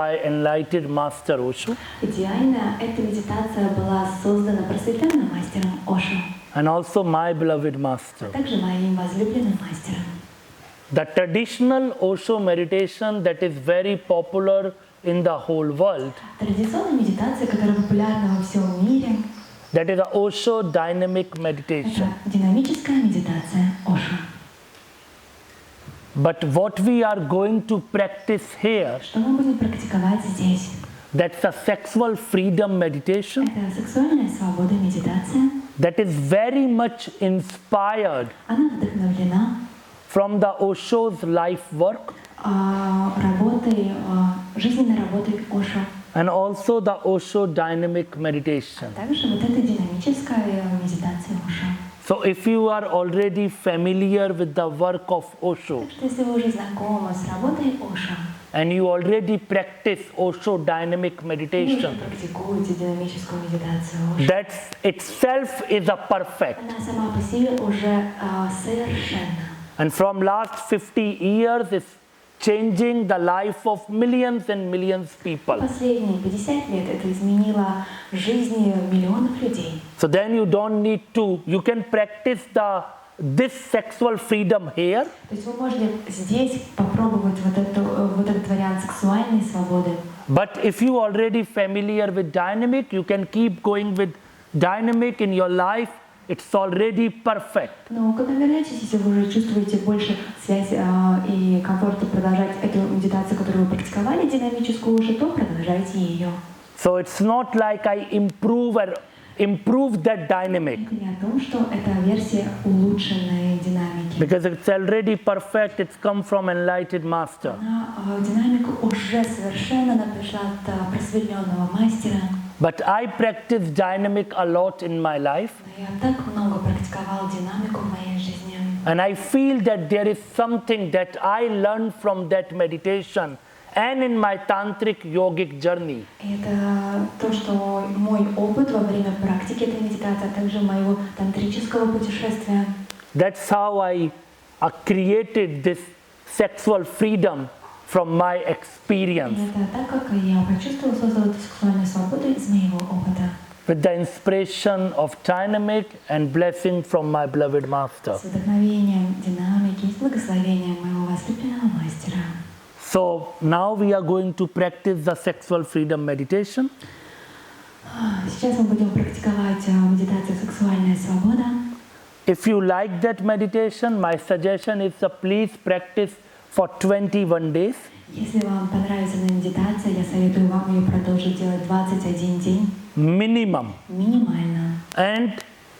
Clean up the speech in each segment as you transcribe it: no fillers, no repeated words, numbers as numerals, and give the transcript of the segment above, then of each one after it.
by enlightened master Osho. Идеально эта медитация была создана просветленным мастером Ошо, And also my beloved master. а также моим возлюбленным мастером. The traditional Osho meditation that is very popular in the whole world, Традиционная медитация, которая популярна во всем мире, that is the Osho dynamic это meditation. динамическая медитация Ошо. But what we are going to practice here, Что мы будем практиковать здесь? that's a sexual freedom meditation Это сексуальная свобода медитация. that is very much inspired Она вдохновлена from the Osho's life work работой, жизненной работой Ошо. and also the Osho dynamic meditation. Также вот эта динамическая медитация Ошо. So if you are already familiar with the work of Osho Так что если вы уже знакомы с работой Ошо, and you already practice Osho dynamic вы уже meditation, практикуете динамическую медитацию Ошо, that itself is a perfect. она сама по себе уже совершенна. And from last 50 years it's changing the life of millions and millions people. Последние 50 лет это изменило жизни миллионов людей. So then you don't need to, you can practice this sexual freedom here, То есть вы можете здесь попробовать вот этот вариант сексуальной свободы. but if you already familiar with dynamic, you can keep going with dynamic in your life. It's already perfect. Но когда вернетесь, если вы уже чувствуете больше связь и комфорта продолжать эту медитацию, которую вы практиковали, динамическую уже, то продолжайте ее. So it's not like I improve that dynamic, Это не о том, что это версия улучшенной динамики. because it's already perfect. It's come from enlightened master. Динамика уже совершенно пришла от просветленного мастера. But I practice dynamic a lot in my life, Но я так много практиковал динамику в моей жизни. and I feel that there is something that I learned from that meditation and in my tantric yogic journey. И это то, что мой опыт во время практики этой медитации, а также моего тантрического путешествия. That's how I created this sexual freedom from my И experience это так, как я почувствовала, создала эту сексуальную свободу из моего опыта. with the inspiration of dynamic and blessing from my beloved master. С вдохновением динамики и с благословением моего возлюбленного мастера. So now we are going to practice the sexual freedom meditation. Сейчас мы будем практиковать медитацию «Сексуальная свобода». If you like that meditation, my suggestion is to please practice for 21 days. Если вам понравится эта медитация, я советую вам ее продолжить делать 21 день. Minimum. Минимально. And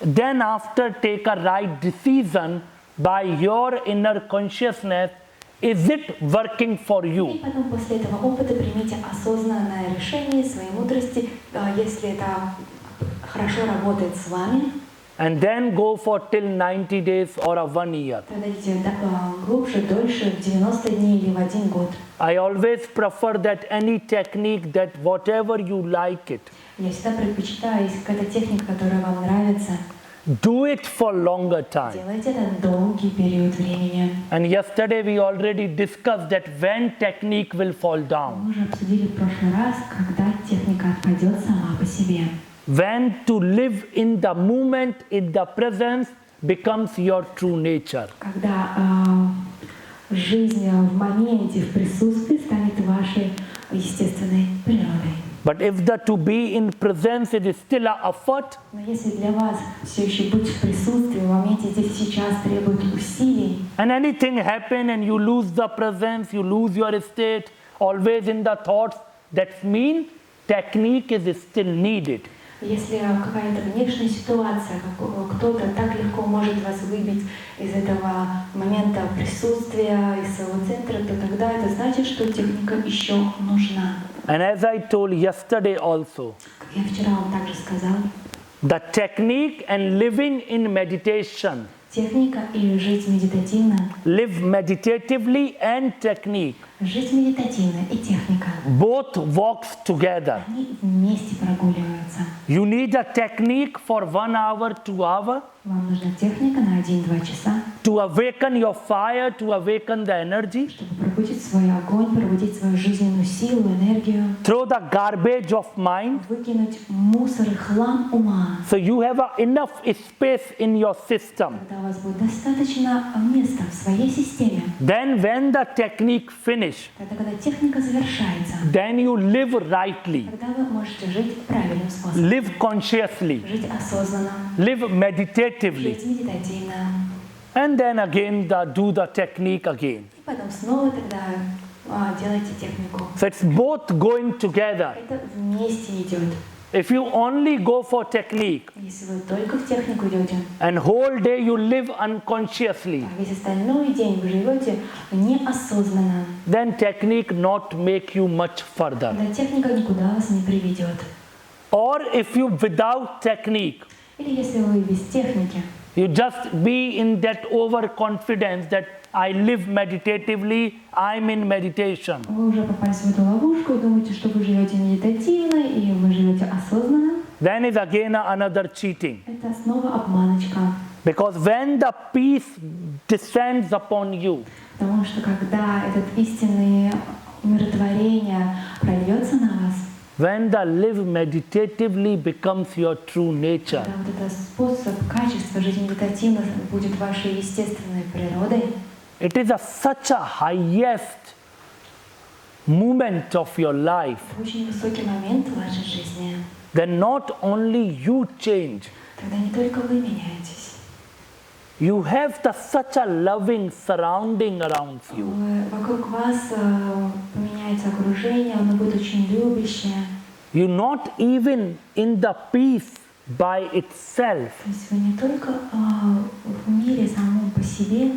then after take a right decision by your inner consciousness, is it working for И you? потом после этого опыта примите осознанное решение своей мудрости, если это хорошо работает с вами. And then go for till 90 days or a 1 year. Тогда идите глубже, дольше, в 90 дней или в 1 год. I always prefer that any technique that whatever you like it, Я всегда предпочитаю, если какая-то техника, которая вам нравится, do it for longer time. делайте это долгий период времени. And yesterday we already discussed that when technique will fall down, Мы уже обсудили в прошлый раз, когда техника отпадет сама по себе. when to live in the moment, in the presence becomes your true nature. Когда жизнь в моменте, в присутствии станет вашей естественной природой. But if the to be in presence it is still a effort, Но если для вас все еще быть в присутствии, в моменте здесь и сейчас требует усилий, and anything happen and you lose the presence, you lose your state, always in the thoughts, that means technique is still needed. если какая-то внешняя ситуация, кто-то так легко может вас выбить из этого момента присутствия, из своего центра, то тогда это значит, что техника еще нужна. And as I told yesterday also, Как я вчера вам также сказал, the technique and living in meditation, техника и жить медитативно, live meditatively and technique, Жить медитативно и техника. Both walks together. Они вместе прогуливаются. You need a technique for 1 hour, 2 hours Вам нужна техника на 1-2 часа, to awaken your fire, to awaken the energy. чтобы пробудить свой огонь, пробудить свою жизненную силу, энергию, Throw the garbage of mind. выкинуть мусор и хлам ума. So you have enough space in your system. Когда у вас будет достаточно места в своей системе, Then when the technique finish, когда техника завершается, then you live rightly, тогда вы можете жить правильным способом, live consciously, жить осознанно, live meditatively, жить медитативно. and then again do the technique again. И потом снова тогда делайте технику. So it's both going together. Это вместе идет. If you only go for technique Если вы только в технику идете, and whole day you live unconsciously, а весь остальной день вы живете неосознанно, then technique not make you much further. тогда техника никуда вас не приведет. Or if you without technique, Или если вы без техники, you just be in that overconfidence that I live meditatively, I'm in meditation. вы уже попали в эту ловушку и думаете, что вы живете медитативно и вы живете осознанно, Then is again another cheating. это снова обманочка. Because when the peace descends upon you, Потому что когда этот истинное умиротворение прольется на вас, when the live meditatively becomes your true nature, когда вот этот способ, качество жить медитативно будет вашей естественной природой, it is such a highest moment of your life. очень высокий момент в вашей жизни. Then not only you change, Тогда не только вы меняетесь. you have such a loving surrounding around you. Вокруг вас поменяется окружение, оно будет очень любящее. You're not even in the peace by itself. То есть вы не только в мире самом по себе,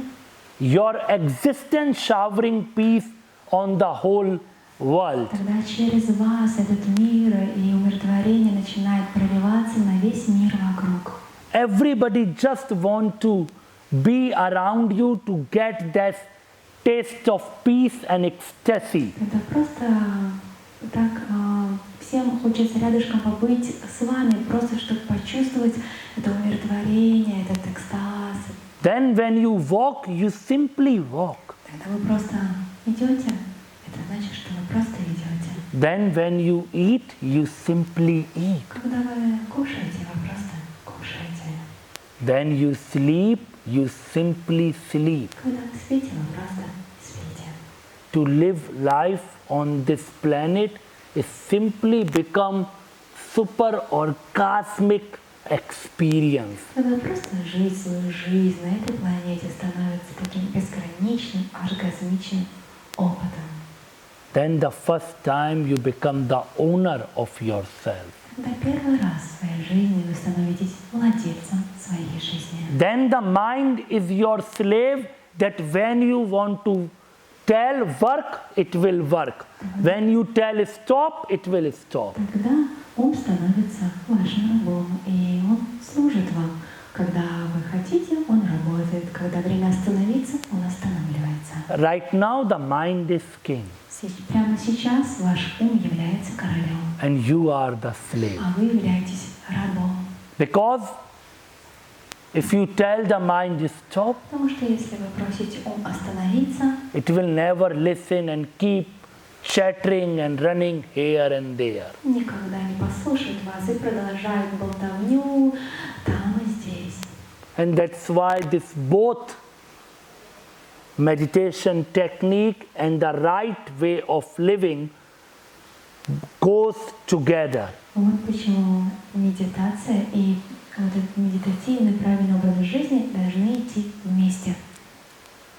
Your existence showering peace on the whole world. тогда через вас этот мир и умиротворение начинает проливаться на весь мир вокруг. Everybody just want to be around you to get that taste of peace and ecstasy. Это просто так всем хочется рядышком побыть с вами, просто чтобы почувствовать это умиротворение, этот экстаз. Then when you walk, you simply walk. Тогда вы просто идете, это значит, что вы просто идете. Then when you eat, you simply eat. Когда вы кушаете, вы просто кушаете. Then you sleep, you simply sleep. Когда вы спите, вы просто спите. To live life on this planet is simply become super or cosmic experience. Когда просто жить свою жизнь на этой планете становится таким безграничным, оргазмичным опытом. Then the first time you become the owner of yourself. Когда первый раз в своей жизни вы становитесь владельцем своей жизни. Then the mind is your slave that when you want to tell work, it will work. When you tell stop, it will stop. Тогда ум становится вашим рабом, и он служит вам. Когда вы хотите, он работает. Когда время остановиться, он останавливается. Right now the mind is king Прямо сейчас ваш ум является королем, and you are the slave. а вы являетесь рабом. Because if you tell the mind stop, Потому что если вы просите ум остановиться, it will never listen and keep shattering and running here and there. никогда не послушает вас и продолжает болтовню там и здесь. And that's why this both meditation technique and the right way of living goes together. Вот почему медитация и вот этот медитативный правильный образ жизни должны идти вместе.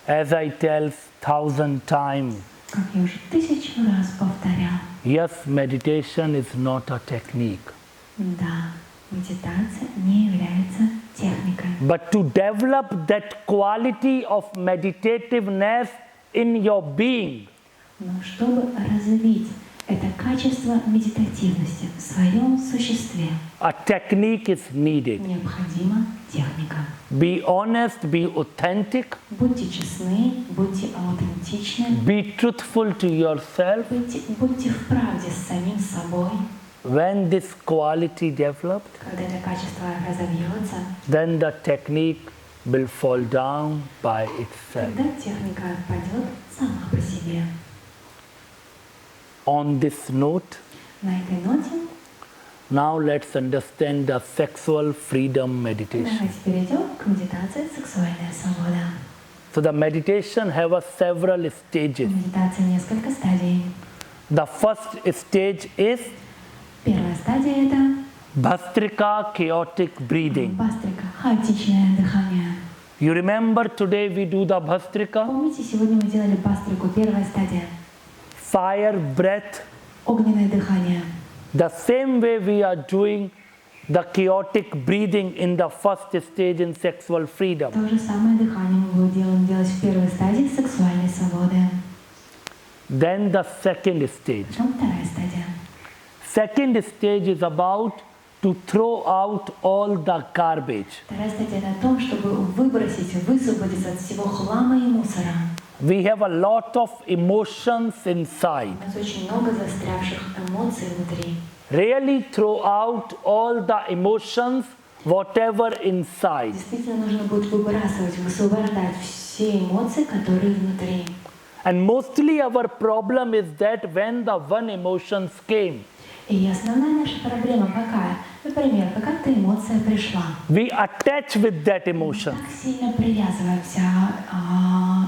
As I tell 1,000 times, Как я уже 1000 раз повторял, yes, meditation is not a technique. да, медитация не является техникой. But to develop that quality of meditativeness in your being, Но чтобы развить Это качество медитативности в своем существе. A technique is needed. Необходима техника. Be honest, be authentic, Будьте честны, будьте аутентичны, be truthful to yourself. будьте в правде с самим собой. When this quality develops, Когда это качество разовьется, then the technique will fall down by itself. тогда техника пойдет сама по себе. On this note, На этой ноте now let's understand the sexual freedom meditation. давайте перейдем к медитации «Сексуальная свобода». So the meditation have several В stages. медитации несколько стадий. The first stage is Первая стадия — это Bhastrika, chaotic breathing. бастрика, хаотичное дыхание. You remember today we do the Bhastrika? Помните, сегодня мы делали бастрику, первая стадия. Fire breath. Огненное дыхание. The same way we are doing the chaotic breathing in the first stage in sexual freedom. То же самое дыхание мы будем делать в первой стадии сексуальной свободы. Then the second stage. Потом вторая стадия. Second stage is about to throw out all the garbage. Вторая стадия — это о том, чтобы выбросить, высвободиться от всего хлама и мусора. We have a lot of emotions inside. У нас очень много застрявших эмоций внутри. Really throw out all the emotions, whatever inside. Действительно нужно будет выбрасывать, высвобождать все эмоции, которые внутри. And mostly our problem is that when the one emotions came, И основная наша проблема какая? Например, какая-то эмоция пришла. we attach with that emotion. Так сильно привязываемся,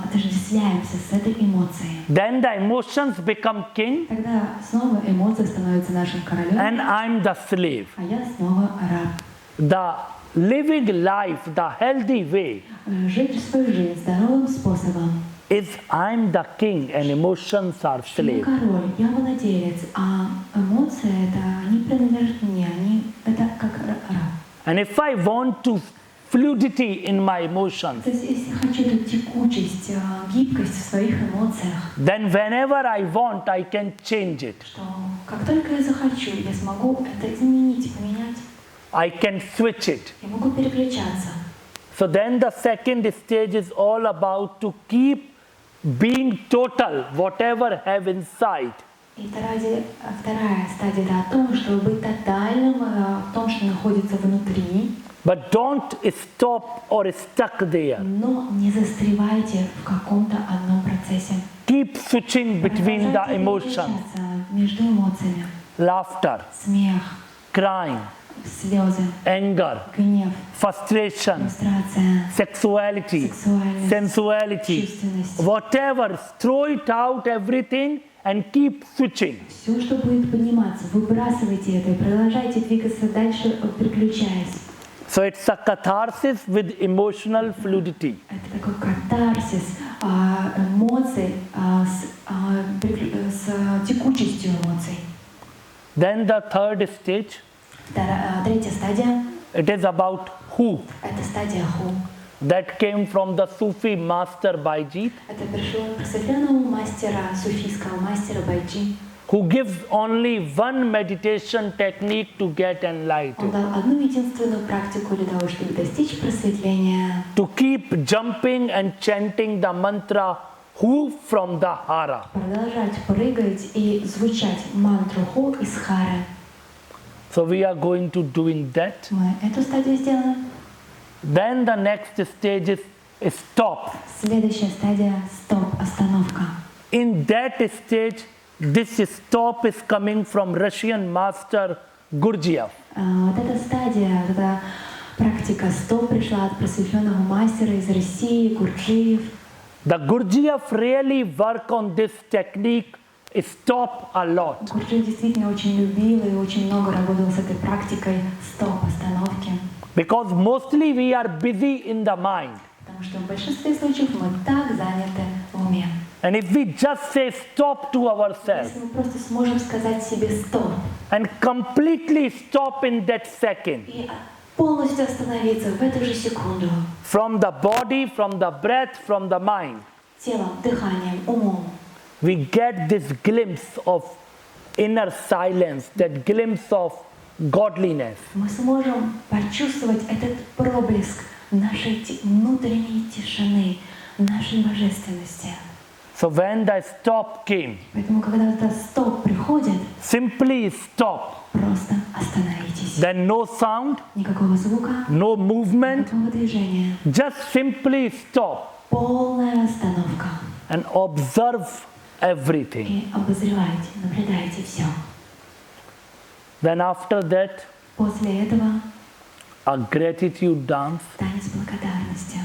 отождествляемся с этой эмоцией. Then the emotions become king Тогда снова эмоция становится нашим королем, and I'm the slave. а я снова раб. The living life, the healthy way Жить свою жизнь здоровым способом. is I'm the king and emotions are Я slave. король, я владелец, а эмоции они принадлежат мне, это как раб. And if I want to fluidity in my emotions, То есть, если я хочу эту текучесть, гибкость в своих эмоциях, then whenever I want, I can change it. что как только я захочу, я смогу это изменить, поменять, I can switch it. я могу переключаться. So then the second stage is all about to keep being total, whatever have inside. И вторая стадия — это о том, чтобы быть тотальным в том, что находится внутри, But don't stop or stuck there. но не застревайте в каком-то одном процессе. Keep switching between the Продолжайте emotions. переключаться между эмоциями. Laughter, Смех, crying, слезы, anger, гнев, frustration, фрустрация, sexuality, сексуальность, sensuality, чувственность. whatever, throw it out everything and keep switching. Все, что будет подниматься, выбрасывайте это и продолжайте двигаться дальше, переключаясь. So it's a catharsis with emotional fluidity. Это такой катарсис эмоций с текучестью эмоций. Then the third stage, Третья стадия it is about who. — это стадия ху. That came from the Sufi master Baijit, Это пришло от просветленного мастера, суфийского мастера Байджи. who gives only one meditation technique to get Он enlightened. дал одну единственную практику для того, чтобы достичь просветления. To keep jumping and chanting the mantra who from the hara. Продолжать прыгать и звучать мантру ху из хары. So we are going to doing that. Мы эту стадию сделаем. Then the next stage is stop. Следующая стадия — стоп, остановка. In that stage, this stop is coming from Russian master Gurdjieff. Вот эта стадия, вот эта практика стоп пришла от просветленного мастера из России, Гурджиев. The Gurdjieff really work on this technique stop a lot. Гурджиев действительно очень любил и очень много работал с этой практикой стоп, остановки. Because mostly we are busy in the mind. Потому что в большинстве случаев мы так заняты в уме. And if we just say stop to ourselves Если мы просто сможем сказать себе стоп and completely stop in that second, и полностью остановиться в эту же секунду, from the body, from the breath, from the mind, телом, дыханием, умом, we get this glimpse of inner silence, that glimpse of godliness. Мы сможем почувствовать этот проблеск нашей внутренней тишины, нашей божественности. So when the stop came, Поэтому, когда этот стоп приходит, simply stop. просто остановитесь. Then no sound, Никакого звука, no movement, никакого движения. just simply stop Полная остановка. and observe everything. И обозревайте, наблюдайте все. Then after that, После этого a gratitude dance, танец благодарности.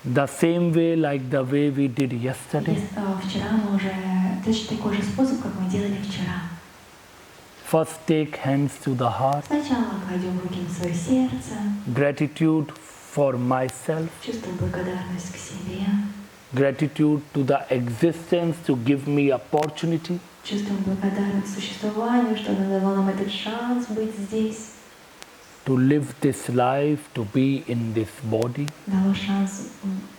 the same way like the way we did yesterday. Вчера мы уже точно такой же способ, как мы делали вчера. First take hands to the heart, Сначала кладем руки на свое сердце, gratitude for myself, чувствуем благодарность к себе, gratitude to the existence to give me opportunity, чувствуем благодарность существованию, что оно дало нам этот шанс быть здесь, to live this life, to be in this body. дало шанс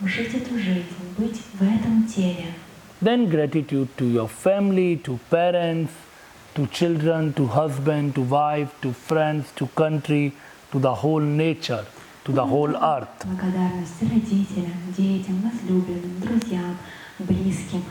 жить эту жизнь, быть в этом теле. Then gratitude to your family, to parents, to children, to husband, to wife, to friends, to country, to the whole nature, to the whole earth. Благодарность родителям, детям, возлюбленным, друзьям, близким,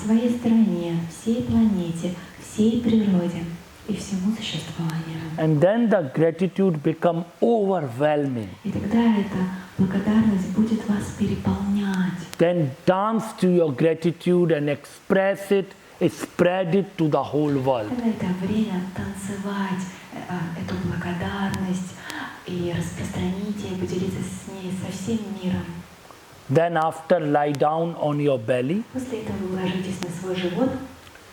своей стране, всей планете, всей природе и всему существованию. And then the gratitude become overwhelming. И тогда эта благодарность будет вас переполнять. Then dance to your gratitude and express it, spread it to the whole world. Тогда это время танцевать эту благодарность и распространить ее, поделиться с ней со всем миром. Then after lie down on your belly После этого вы ложитесь на свой живот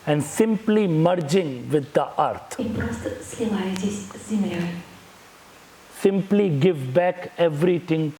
and simply merging with the earth. и просто сливаетесь с землей. Simply give back everything